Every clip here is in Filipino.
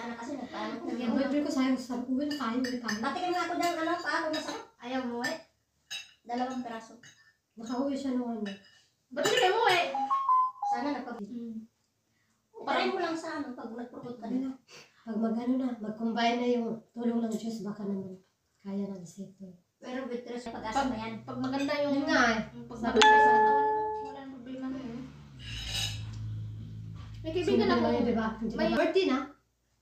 Sana kasi nagpaano. Yung boyfriend ko sayang sa uwi na tayo. Batikin nga ako ng ano, paano masarap. Ayaw mo eh. 2 piraso. Nakauwi siya nung ano. Ba't hindi mo eh? Sana nagpag... Try mo lang sa ano, pag nagpurkot ka na. Pag mag-combine na yung tulong ng Diyos, baka naman kaya ng isipin. Pero with trust, pag-asa mo yan. Pag maganda yung... Yun nga eh. Pag maganda sa katawan mo, wala nang problema na yun. May kaibigan ako. Yun, diba? May 40 na.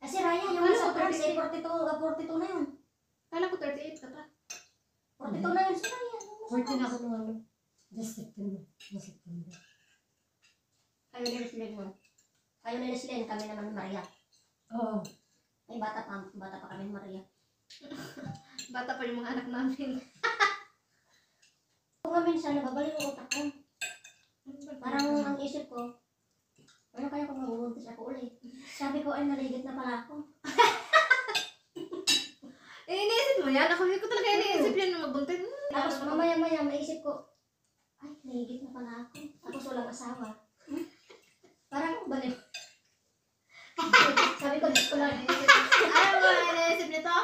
Kasi Raya, yung Ano, nasa trans, 38? 42 na yun. Kala ko 38 ka pa. 42 na yun si Raya. 40 na ako nung ano. Just September. No September. Kayo ni Leslie mo. Kayo ni Leslie, kami naman Maria. Oo. Ay, bata pa kami Maria. Bata pa yung mga anak namin. Kung nga minsan, nababalik yung utak ko. Parang ang isip ko, ano kaya kung mabubuntis ako ulit? Sabi ko, ay naligit na pala ako. Iniisip mo yan? Ako hindi ko talaga iniisip yan na magbuntin. Tapos mamaya-maya, maisip ko, ay, naligit na pala ako. Tapos walang asawa. Parang balik. Sabi ko, Diyos ko lang. Ayaw mo, iniisip nito?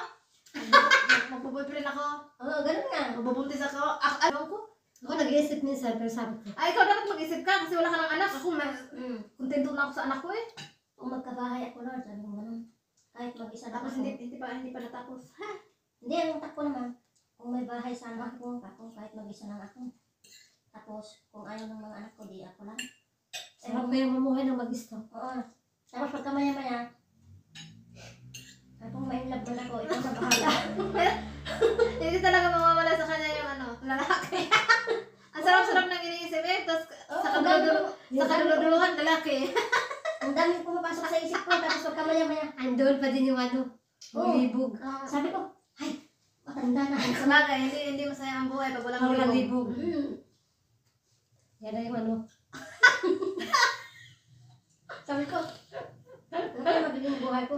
Magpo-boyfriend ako. Oo, ganun nga. Magbubuntis ako. Ayaw ko. Ako nag-iisip minsan, pero sabi ko, Ay, ikaw dapat mag-isip ka kasi wala ka ng anak. Ako, kontento na ako sa anak ko eh. Kung magkabahay ako, Lord, sabi ko ganun. Kahit mag-isa lang Tapos ako. hindi pa natapos. Ha? Hindi, ang utak ko naman, kung may bahay sana ako, kahit mag-isa lang ako. Tapos, kung ayaw ng mga anak ko, di ako lang. sarap kayong mamuhay ng mag-isa. Oo. Tapos pagka maya-maya, kung may love man ako, ikaw na bahala. Hindi talaga mawawala sa kanya yung lalaki. Ang sarap-sarap ng iniisip eh. Tapos sa kaduluduluhan, lalaki. Ang daming pumapasok sa isip ko, tapos pagka maya-maya, Andun pa din yung ano, libog. sabi ko, ay, matanda na. Sa bagay, hindi masaya ang buhay pag walang Walang libog. libog. Yan na yung ano. Sabi ko, ano kaya magiging buhay ko?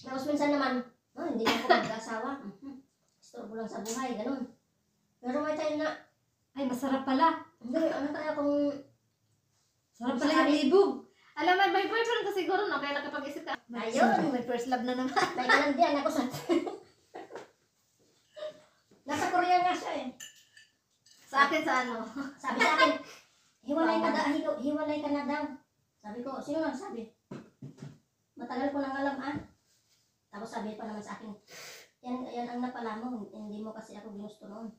Tapos minsan naman, hindi ako mag-asawa. Istorbo lang sa buhay, ganun. Pero may time na, Ay, masarap pala. hindi, ano kaya kung Sarap pala yung libog. Alam mo, may boyfriend ka siguro, no? Kaya nakapag-isip ka. Ayun. May first love na naman. may kalandian ako sa... Nasa Korea nga siya eh. Sa akin, sa ano? Sabi sa akin, hiwalay ka na daw. Sabi ko, sino lang sabi? Matagal ko nang alam Tapos sabi pa naman sa akin, yan ang napala mo, hindi mo kasi ako ginusto noon.